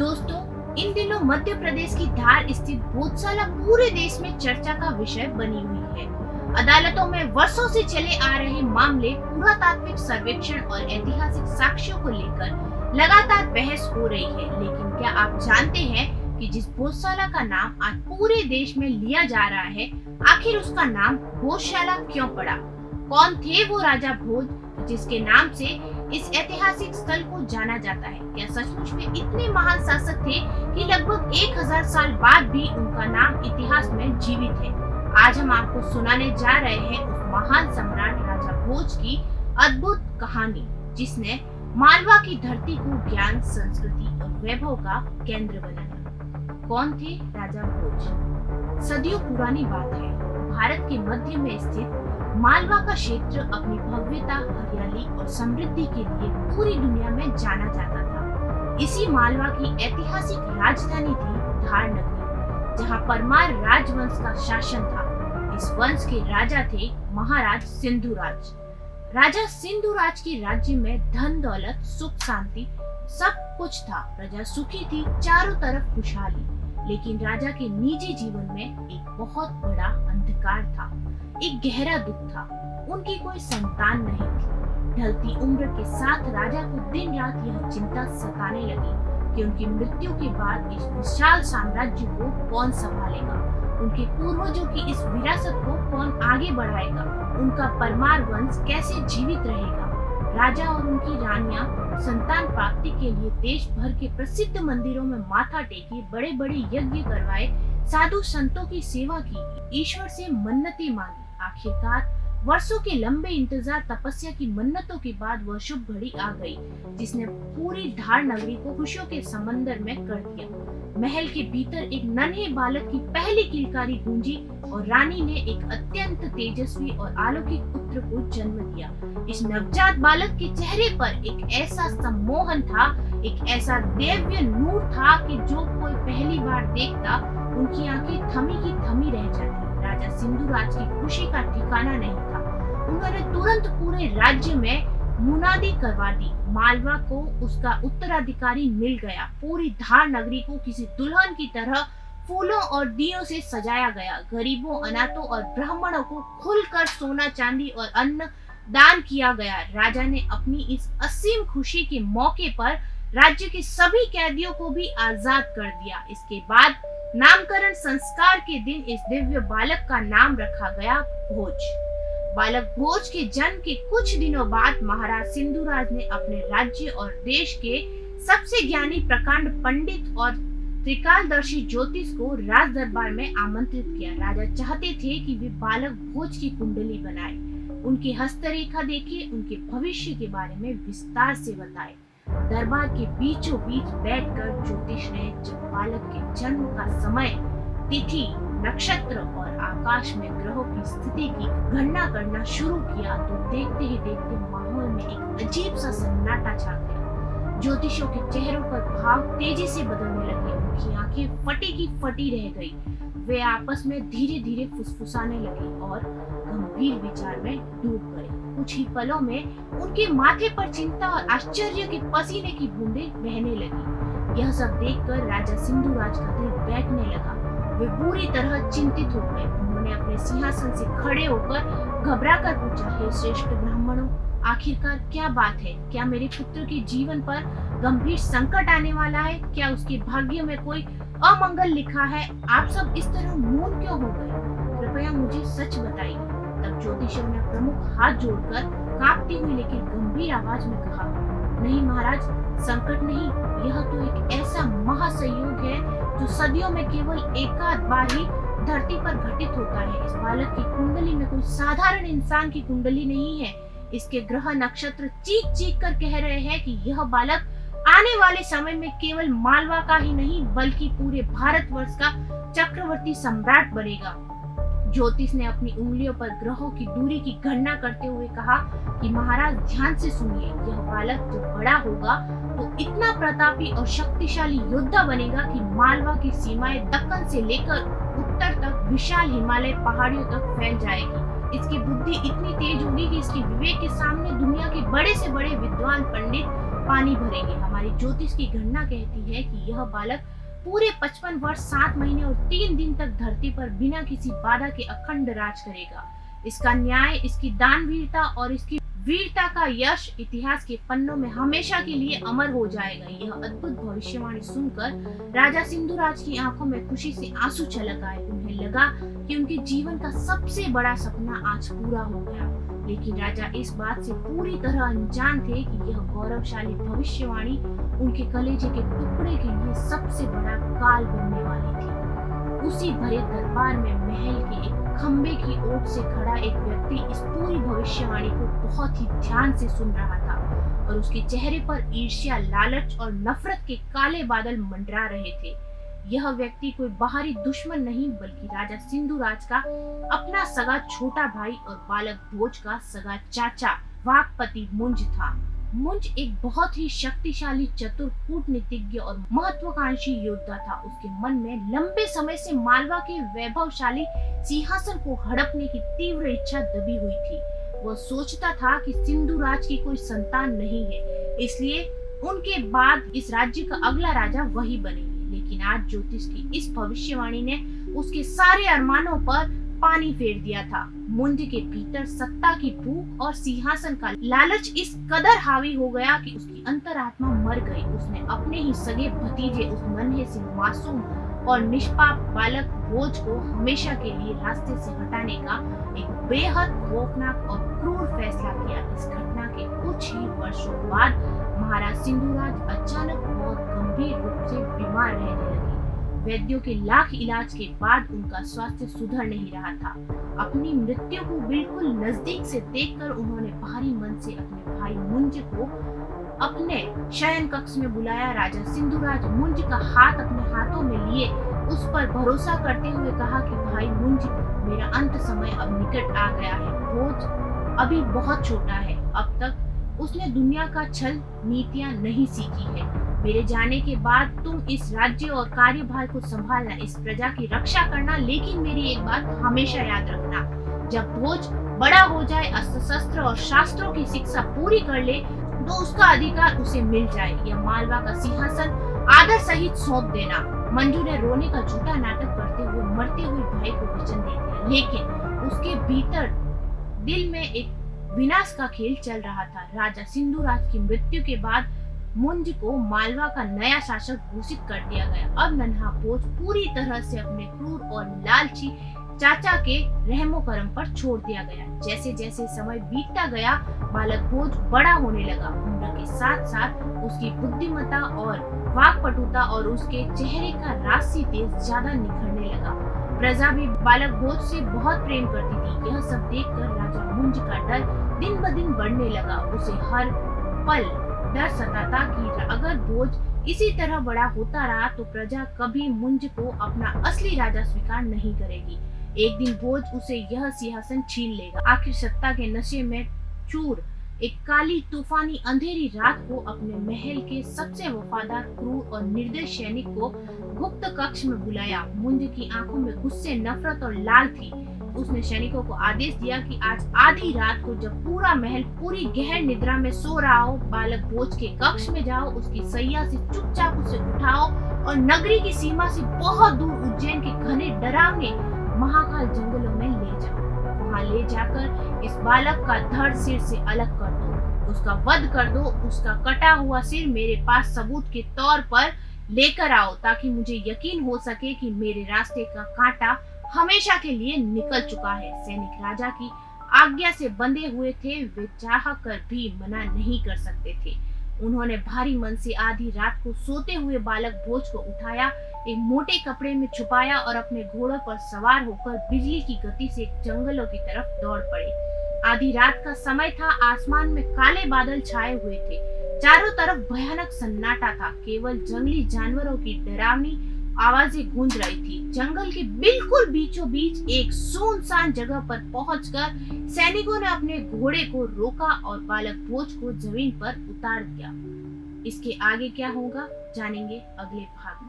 दोस्तों, इन दिनों मध्य प्रदेश की धार स्थित भोजशाला पूरे देश में चर्चा का विषय बनी हुई है। अदालतों में वर्षों से चले आ रहे मामले, पुरातात्विक सर्वेक्षण और ऐतिहासिक साक्ष्यों को लेकर लगातार बहस हो रही है। लेकिन क्या आप जानते हैं कि जिस भोजशाला का नाम आज पूरे देश में लिया जा रहा है, आखिर उसका नाम भोजशाला क्यों पड़ा? कौन थे वो राजा भोज जिसके नाम से इस ऐतिहासिक स्थल को जाना जाता है? क्या सचमुच में इतने महान शासक थे कि लगभग 1000 साल बाद भी उनका नाम इतिहास में जीवित है? आज हम आपको सुनाने जा रहे हैं उस महान सम्राट राजा भोज की अद्भुत कहानी, जिसने मालवा की धरती को ज्ञान, संस्कृति और वैभव का केंद्र बनाया। कौन थे राजा भोज? सदियों पुरानी बात है। भारत के मध्य में स्थित मालवा का क्षेत्र अपनी भव्यता, हरियाली और समृद्धि के लिए पूरी दुनिया में जाना जाता था। इसी मालवा की ऐतिहासिक राजधानी थी धार नगरी, जहां परमार राजवंश का शासन था। इस वंश के राजा थे महाराज सिंधुराज। राजा सिंधुराज के राज्य में धन दौलत, सुख शांति सब कुछ था। प्रजा सुखी थी, चारों तरफ खुशहाली। लेकिन राजा के निजी जीवन में एक बहुत बड़ा अंधकार था, एक गहरा दुख था। उनकी कोई संतान नहीं थी। ढलती उम्र के साथ राजा को दिन रात यह चिंता सताने लगी कि उनकी मृत्यु के बाद इस विशाल साम्राज्य को कौन संभालेगा, उनके पूर्वजों की इस विरासत को कौन आगे बढ़ाएगा, उनका परमार वंश कैसे जीवित रहेगा। राजा और उनकी रानियां संतान प्राप्ति के लिए देश भर के प्रसिद्ध मंदिरों में माथा टेके, बड़े बड़े यज्ञ करवाए, साधु संतों की सेवा की, ईश्वर से मन्नतें मांगी। आखिरकार वर्षों के लंबे इंतजार, तपस्या की मन्नतों के बाद वह शुभ घड़ी आ गई, जिसने पूरी धार नगरी को खुशियों के समंदर में कर दिया। महल के भीतर एक नन्हे बालक की पहली किलकारी गूंजी और रानी ने एक अत्यंत तेजस्वी और अलौकिक पुत्र को जन्म दिया। इस नवजात बालक के चेहरे पर एक ऐसा सम्मोहन था, एक ऐसा दिव्य नूर था कि जो कोई पहली बार देखता, उनकी आंखें थमी की थमी रह जाती। राजा सिंधुराज की खुशी का ठिकाना नहीं था। उन्होंने तुरंत पूरे राज्य में मुनादी करवा दी। मालवा को उसका उत्तराधिकारी मिल गया। पूरी धार नगरी को किसी दुल्हन की तरह फूलों और दियों से सजाया गया। गरीबों, अनाथों और ब्राह्मणों को खुलकर सोना, चांदी और अन्न दान किया गया। राजा ने अपनी इस असीम खुशी के मौके पर राज्य के सभी कैदियों को भी आजाद कर दिया। इसके बाद नामकरण संस्कार के दिन इस दिव्य बालक का नाम रखा गया भोज। बालक भोज के जन्म के कुछ दिनों बाद महाराज सिंधुराज ने अपने राज्य और देश के सबसे ज्ञानी प्रकांड पंडित और त्रिकालदर्शी ज्योतिष को राज दरबार में आमंत्रित किया। राजा चाहते थे कि वे बालक भोज की कुंडली बनाए, उनकी हस्तरेखा देखे, उनके भविष्य के बारे में विस्तार से बताए। दरबार के बीचों बीच बैठकर ज्योतिष ने जब बालक के जन्म का समय, तिथि, नक्षत्र और आकाश में ग्रहों की स्थिति की गणना करना शुरू किया, तो देखते ही देखते माहौल में एक अजीब सा सन्नाटा छा गया। ज्योतिषियों के चेहरों पर भाव तेजी से बदलने लगे। उनकी आंखें फटी की फटी रह गई। वे आपस में धीरे धीरे फुसफुसाने लगे और गंभीर विचार में डूब गए। कुछ ही पलों में उनके माथे पर चिंता और आश्चर्य के पसीने की बूंदें बहने लगी। यह सब देखकर राजा सिंधुराज का दिल बैठने लगा। वे पूरी तरह चिंतित हो गए। उन्होंने अपने सिंहासन से खड़े होकर घबराकर पूछा, हे श्रेष्ठ ब्राह्मणों, आखिरकार क्या बात है? क्या मेरे पुत्र के जीवन पर गंभीर संकट आने वाला है? क्या उसके भाग्य में कोई अमंगल लिखा है? आप सब इस तरह मौन क्यों हो गए? कृपया मुझे सच बताइए। तब ज्योतिषियों ने प्रमुख हाथ जोड़कर कांपती हुई लेकिन गंभीर आवाज में कहा, नहीं महाराज, संकट नहीं, यह तो एक ऐसा महासंयोग है जो सदियों में केवल एकाध बार ही धरती पर घटित होता है। इस बालक की कुंडली में कोई साधारण इंसान की कुंडली नहीं है। इसके ग्रह नक्षत्र चीख चीख कर कह रहे हैं कि यह बालक आने वाले समय में केवल मालवा का ही नहीं बल्कि पूरे भारतवर्ष का चक्रवर्ती सम्राट बनेगा। ज्योतिष ने अपनी उंगलियों पर ग्रहों की दूरी की गणना करते हुए कहा कि महाराज ध्यान से सुनिए, यह बालक जब बड़ा होगा तो इतना प्रतापी और शक्तिशाली योद्धा बनेगा कि मालवा की सीमाएं दक्कन से लेकर उत्तर तक विशाल हिमालय पहाड़ियों तक फैल जाएगी। इसकी बुद्धि इतनी तेज होगी कि इसके विवेक के सामने दुनिया के बड़े से बड़े विद्वान पंडित पानी भरेंगे। हमारी ज्योतिष की गणना कहती है कि यह बालक पूरे 55 वर्ष 7 महीने और 3 दिन तक धरती पर बिना किसी बाधा के अखंड राज करेगा। इसका न्याय, इसकी दानवीरता और इसकी वीरता का यश इतिहास के पन्नों में हमेशा के लिए अमर हो जाएगा। यह अद्भुत भविष्यवाणी सुनकर राजा सिंधुराज की आंखों में खुशी से आंसू छलक आए। उन्हें लगा कि उनके जीवन का सबसे बड़ा सपना आज पूरा हो गया। लेकिन राजा इस बात से पूरी तरह अनजान थे कि यह गौरवशाली भविष्यवाणी उनके कलेजे के टुकड़े के लिए सबसे बड़ा काल बनने वाली थी। उसी भरे दरबार में महल के एक खंबे की ओट से खड़ा एक व्यक्ति इस पूरी भविष्यवाणी को बहुत ही ध्यान से सुन रहा था और उसके चेहरे पर ईर्ष्या, लालच और नफरत के काले बादल मंडरा रहे थे। यह व्यक्ति कोई बाहरी दुश्मन नहीं बल्कि राजा सिंधुराज का अपना सगा छोटा भाई और बालक भोज का सगा चाचा वाकपति मुंज था। मुंज एक बहुत ही शक्तिशाली, चतुर, कूटनीतिज्ञ और महत्वाकांक्षी योद्धा था। उसके मन में लंबे समय से मालवा के वैभवशाली सिंहासन को हड़पने की तीव्र इच्छा दबी हुई थी। वह सोचता था कि सिंधुराज की कोई संतान नहीं है, इसलिए उनके बाद इस राज्य का अगला राजा वही बनेंगे। लेकिन आज ज्योतिष की इस भविष्यवाणी ने उसके सारे अरमानों पर पानी फेर दिया था। मुंज के भीतर सत्ता की भूख और सिंहासन का लालच इस कदर हावी हो गया कि उसकी अंतरात्मा मर गई। उसने अपने ही सगे भतीजे उस नन्हे से मासूम और निष्पाप बालक भोज को हमेशा के लिए रास्ते से हटाने का एक बेहद खौफनाक और क्रूर फैसला किया। इस घटना के कुछ ही वर्षों बाद महाराज सिंधुराज अचानक बहुत गंभीर रूप से बीमार रहने लगे। वैद्यों के लाख इलाज के बाद उनका स्वास्थ्य सुधर नहीं रहा था। अपनी मृत्यु को बिल्कुल नजदीक से देखकर उन्होंने भारी मन से अपने भाई मुंज को अपने शयन कक्ष में बुलाया। राजा सिंधुराज मुंज का हाथ अपने हाथों में लिए उस पर भरोसा करते हुए कहा कि भाई मुंज, मेरा अंत समय अब निकट आ गया है। भोज अभी बहुत छोटा है, अब तक उसने दुनिया का छल नीतियां नहीं सीखी है। मेरे जाने के बाद तुम इस राज्य और कार्यभार को संभालना, इस प्रजा की रक्षा करना, लेकिन मेरी एक बात हमेशा याद रखना, जब भोज बड़ा हो जाए, अस्त्र शस्त्र और शास्त्रों की शिक्षा पूरी कर ले, तो उसका अधिकार उसे मिल जाए। यह मालवा का सिंहासन आदर सहित सौंप देना। मंजू ने रोने का झूठा नाटक करते हुए मरते हुए भाई को वचन दे दिया, लेकिन उसके भीतर दिल में एक विनाश का खेल चल रहा था। राजा सिंधुराज की मृत्यु के बाद मुंज को मालवा का नया शासक घोषित कर दिया गया। अब नन्हा भोज पूरी तरह से अपने क्रूर और लालची चाचा के रहमो करम पर छोड़ दिया गया। जैसे जैसे समय बीतता गया, बालक भोज बड़ा होने लगा। उम्र के साथ साथ उसकी बुद्धिमत्ता और वाक्पटुता और उसके चेहरे का राशि तेज ज्यादा निखरने लगा। प्रजा भी बालक भोज से बहुत प्रेम करती थी। यह सब देखकर राजा मुंज का डर दिन ब दिन बढ़ने लगा। उसे हर पल डर सताता कि अगर भोज इसी तरह बड़ा होता रहा तो प्रजा कभी मुंज को अपना असली राजा स्वीकार नहीं करेगी। एक दिन भोज उसे यह सिंहासन छीन लेगा। आखिर सत्ता के नशे में चूर एक काली तूफानी अंधेरी रात को अपने महल के सबसे वफादार, क्रूर और निर्दय सैनिक को गुप्त कक्ष में बुलाया। मुंज की आंखों में गुस्से, नफरत और लाल थी। उसने सैनिकों को आदेश दिया कि आज आधी रात को जब पूरा महल पूरी गहन निद्रा में सो रहा हो, बालक भोज के कक्ष में जाओ, उसकी सैया से चुपचाप उसे उठाओ और नगरी की सीमा से बहुत दूर उज्जैन के घने डरावने महाकाल जंगलों में ले जाओ। वहां ले जाकर इस बालक का धड़ सिर से अलग कर दो, उसका वध कर दो। उसका कटा हुआ सिर मेरे पास सबूत के तौर पर लेकर आओ, ताकि मुझे यकीन हो सके कि मेरे रास्ते का कांटा हमेशा के लिए निकल चुका है। सैनिक राजा की आज्ञा से बंधे हुए थे, वे चाह कर भी मना नहीं कर सकते थे। उन्होंने भारी मन से आधी रात को सोते हुए बालक भोज को उठाया, एक मोटे कपड़े में छुपाया और अपने घोड़ों पर सवार होकर बिजली की गति से जंगलों की तरफ दौड़ पड़े। आधी रात का समय था, आसमान में काले बादल छाए हुए थे, चारों तरफ भयानक सन्नाटा था। केवल जंगली जानवरों की डरावनी आवाजें गूंज रही थी। जंगल के बिल्कुल बीचों बीच एक सुनसान जगह पर पहुंचकर सैनिकों ने अपने घोड़े को रोका और बालक भोज को जमीन पर उतार दिया। इसके आगे क्या होगा जानेंगे अगले भाग।